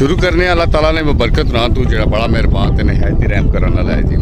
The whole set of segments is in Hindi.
शुरू करने अल्लाह ताला ने बरकत ना तू जो बड़ा मेहरबान ते नहायत रहम करने वाला है जी।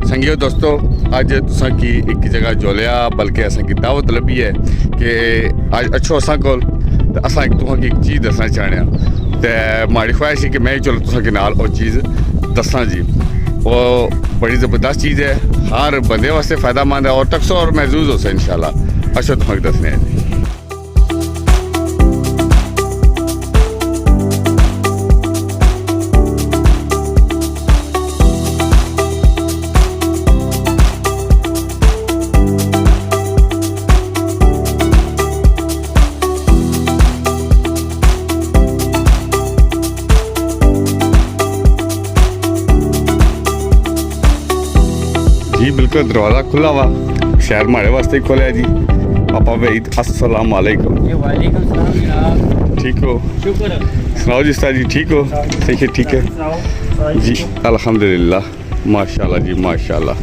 संगियो दोस्तों अज तुसा की एक जगह जोलिया बल्कि असा की दावत लभी है कि अज अच्छो असा को असा तुसा की एक चीज़ दसना चाहने तो माड़ी ख्वाहिश है कि मैं चलो तुसा के नाल वो चीज़ दसा जी। वो बड़ी ज़बरदस्त चीज़ है, हर बंदे वास्ते फ़ायदेमंद है और टक्सो और महजूज हो सा इंशाल्लाह। अच्छा तुसा दसने है जी। जी बिल्कुल दरवाज़ा खुला हुआ शहर हमारे वास्ते ही खोलिया जी। पापा भाई अस्सलाम वालेकुम। वालेकुम सलाम जनाब। ठीक हो? शुक्र। सुनाओ जी उस्ताद जी ठीक हो? सही है ठीक है जी अल्हम्दुलिल्लाह माशाल्लाह जी माशाल्लाह।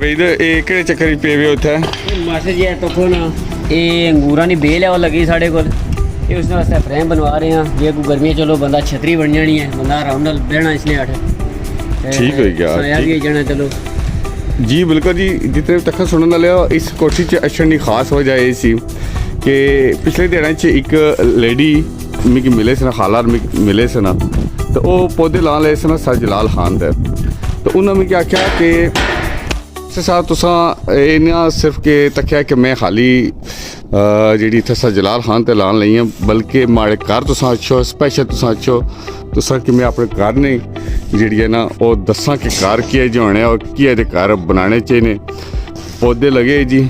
केड़े चक्कर पे हुए उत्थे मास्टर जी तो को ना ये अंगूरां दी बेल है वो लगी साढ़े कोल, ये उसने वास्ते फ्रेम बनवा रहे हैं। ये को गर्मियां चलो बंदा छतरी बन जानी है, बंदा आराम नाल बहना इसने आठ ठीक हो गया यार ये जाना चलो जी बिल्कुल जी। जितने तक सुनने वाले हो इस कोठी च अचन की खास वजह ये सी कि पिछले दिनों च एक लेडी मिगी मिले से ना खाला मिले से ना तो वो पौधे ला ले से ना सर जलाल खान दे। तो उन्होंने मिगी आख्या कि साहब तुसा ना सिर्फ के तक्या कि मैं खाली जी इतने सर जलाल खान ते लान लई बल्कि माड़े घर तुसा अच्छो स्पैशल तुसा अच्छो तुसा कि मैं अपने घर ने जी है ना वो दसा कि घर किए जो होने और किए घर बनाने चाहिए। पौधे लगे जी,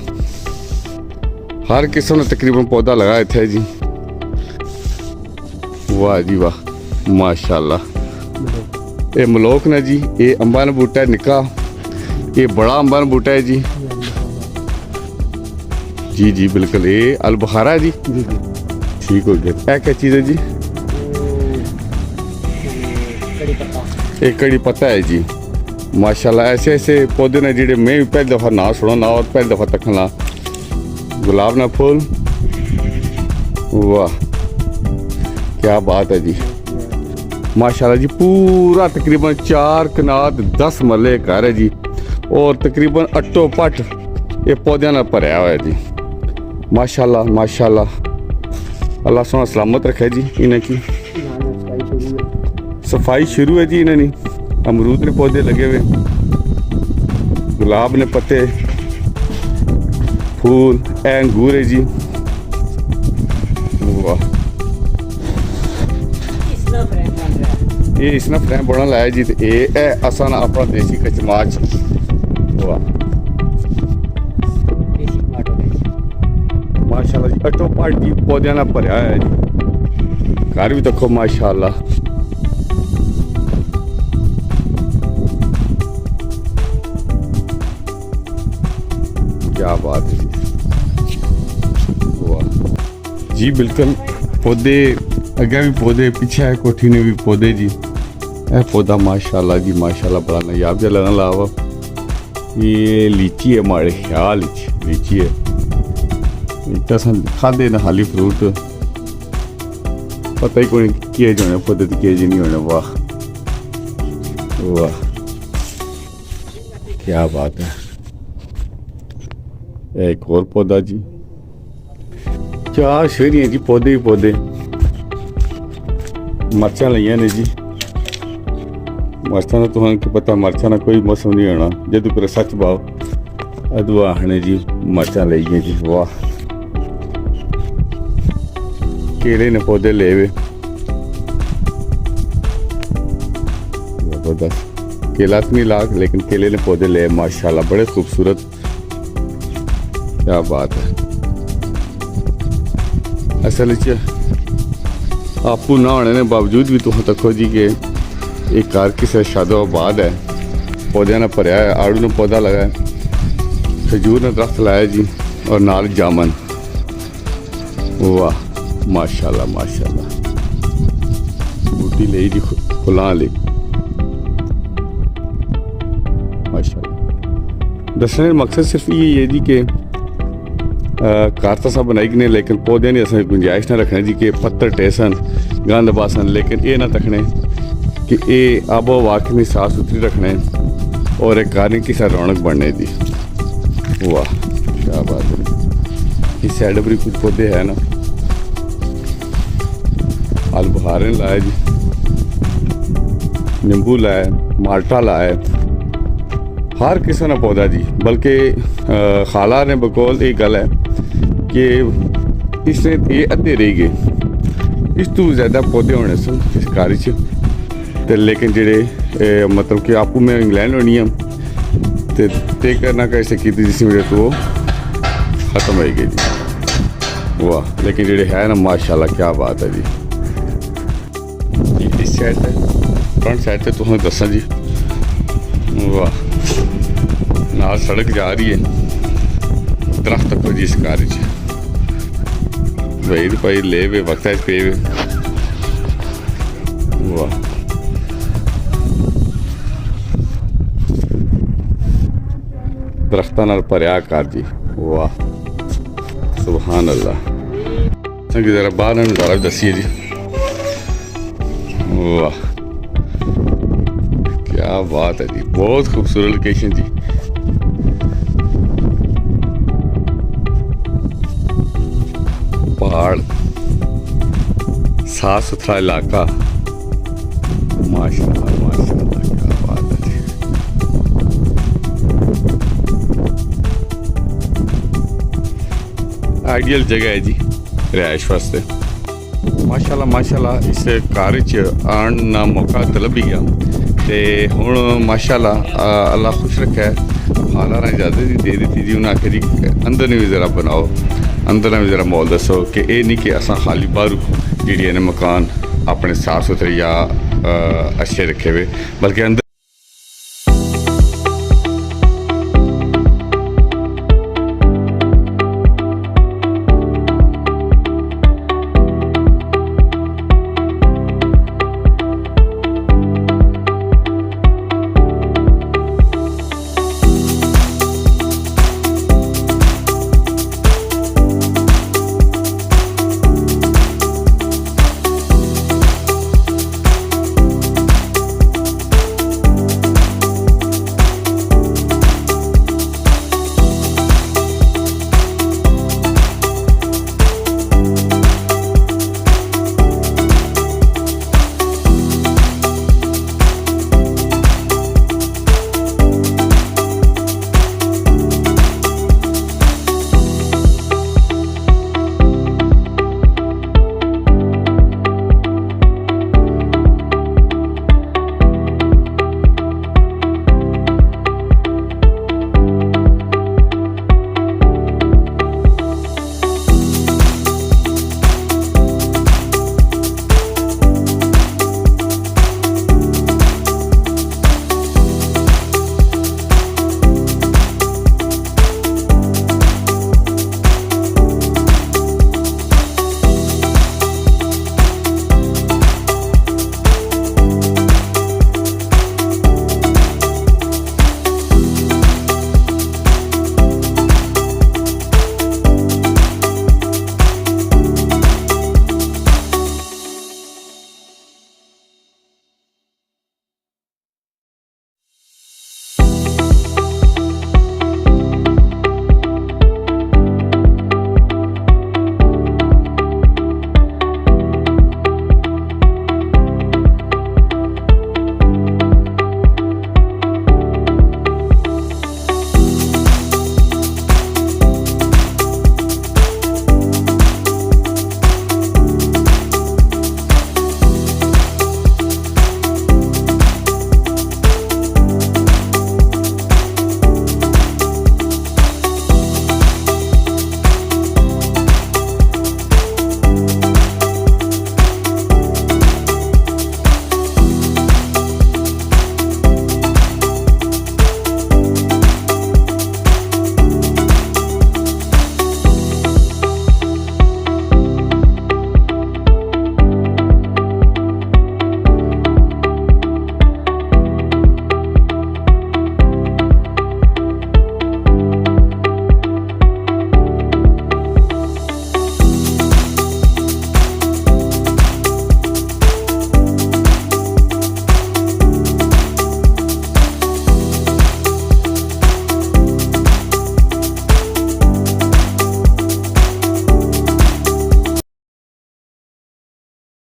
हर किस्म का तकरीबन पौधा लगा इतने जी। वाह जी वाह माशाल्लाह। ये मलोक ने जी, ये अंबा का बूटा है निका, ये बड़ा अंबा का बूटा है जी। जी जी बिल्कुल ये अलबखारा है जी। ठीक हो गया। क्या चीज़ है जी? एक कड़ी पत्ता है जी माशाल्लाह। ऐसे ऐसे पौधे ने जिहड़े मैं भी पहली दफ़ा ना सुना ना और पहली दफ़ा तक ला। गुलाब ना फूल, वाह क्या बात है जी माशाल्लाह जी। पूरा तकरीबन 4 कनात 10 मरले घर है जी और तकरीबन अट्टो पट ये पौधों ने भरया हुआ है जी माशाल्लाह माशाल्लाह। अल्लाह सोना सलामत रखे जी इन्हें की। सफाई शुरू है जी इन्हें। अमरूद ने पौधे लगे हुए, गुलाब ने पत्ते, फूल, अंगूर है जी। वाह ये इसने फ्रेम बना लाया जी। तो ये है असन अपना देसी कचमाच। वाह माशाल्लाह जी अटो पाट जी पौधे ना भरया है जी। घर भी देखो माशाल्लाह। क्या बात है जी वाह जी बिल्कुल। पौधे अगे भी पौधे, पीछे है कोठी ने भी पौधे जी। यह पौधा माशाल्लाह जी माशाल्लाह बड़ा नायाब जहा लगन लावा। ये लीची है हमारे ख्याल लीची है। इतना खादे ना खाली फ्रूट पता ही कोई किए जो पौधे तो किए जी नहीं होने। वाह वाह क्या बात है। एक और पौधा जी, 4 शेरियाँ जी पौधे ही पौधे। मरचा लिया ने जी। मरचा ना तुम पता मरचा ना कोई मौसम नहीं होना जदू पर सच पाओ अदू आखने जी मरचा लिया जी। वाह केले ने पौधे ले हुए जबरदस्त। केला तो नहीं लाग लेकिन केले ने पौधे ले माशाल्लाह बड़े खूबसूरत। क्या बात है। असल आपू ना होने के बावजूद भी तुम तको जी के एक घर किसी शादोबाद है पौधे ने भरया है। आड़ू ने पौधा लगा है, खजूर ने दरख्त लाया जी और नाल जामन। वाह माशाल्लाह माशाल्लाह। बूटी ले जी फुलां ले माशाल्लाह। दसने का मकसद सिर्फ ये है जी कि घर तो सब बनाई ने लेकिन पौधे नहीं असें गुंजाइश ना रखने जी कि पत्तर टेसन गंद बासन, लेकिन ये ना तकने कि ये आबो हवा कितनी साफ सुथरी रखने और एक कारण की सर रौनक बढ़ने दी। वाह क्या बात है। इस साइड पर भी कुछ पौधे हैं ना, आल बुखारे लाए जी, नींबू लाए, माल्टा लाए, हर किस्म का पौधा जी। बल्कि खाला ने बकौल एक गल है कि इसने ये अद्धे रह गए, इस तो ज़्यादा पौधे होने सन इस कारी च ते, लेकिन जेड़े मतलब कि आपू में इंग्लैंड होनी है तो ते करना कैसे की जिसकी वजह तो वो ख़त्म हो गई जी। वाह, लेकिन जेड़े है ना माशाल्लाह क्या बात है जी। इस साइड से फ्रंट साइड से तुसें दसा जी, वाह नाल सड़क जा रही है, दरख्त तक जी इस कार च वहीद भाई ले वे वक्त पे वे। वाह दरख्तां नाल भरिया कार जी। वाह सुभान अल्लाह। संगी जरा बाहर नज़ारा दसिए जी। वाह क्या बात है जी, बहुत खूबसूरत लोकेशन जी। पहाड़, साफ सुथरा इलाका, माशाल्लाह माशाल्लाह क्या बात है जी। आइडियल जगह है जी रिहाइश वास्ते। माशाल्लाह माशाल्लाह इस कार च आन ना मौका तलब गया ते हुण माशाल्लाह अल्लाह खुश रखे। हालां ने इजाजत दे दी जी, उन्हें आखे जी अंदर ने भी ज़रा बनाओ, अंदर ने भी ज़रा मॉल दसो कि ये नहीं कि असां खाली बाहर जी ने मकान अपने साफ सुथरे या अच्छे रखे हुए, बल्कि अंदर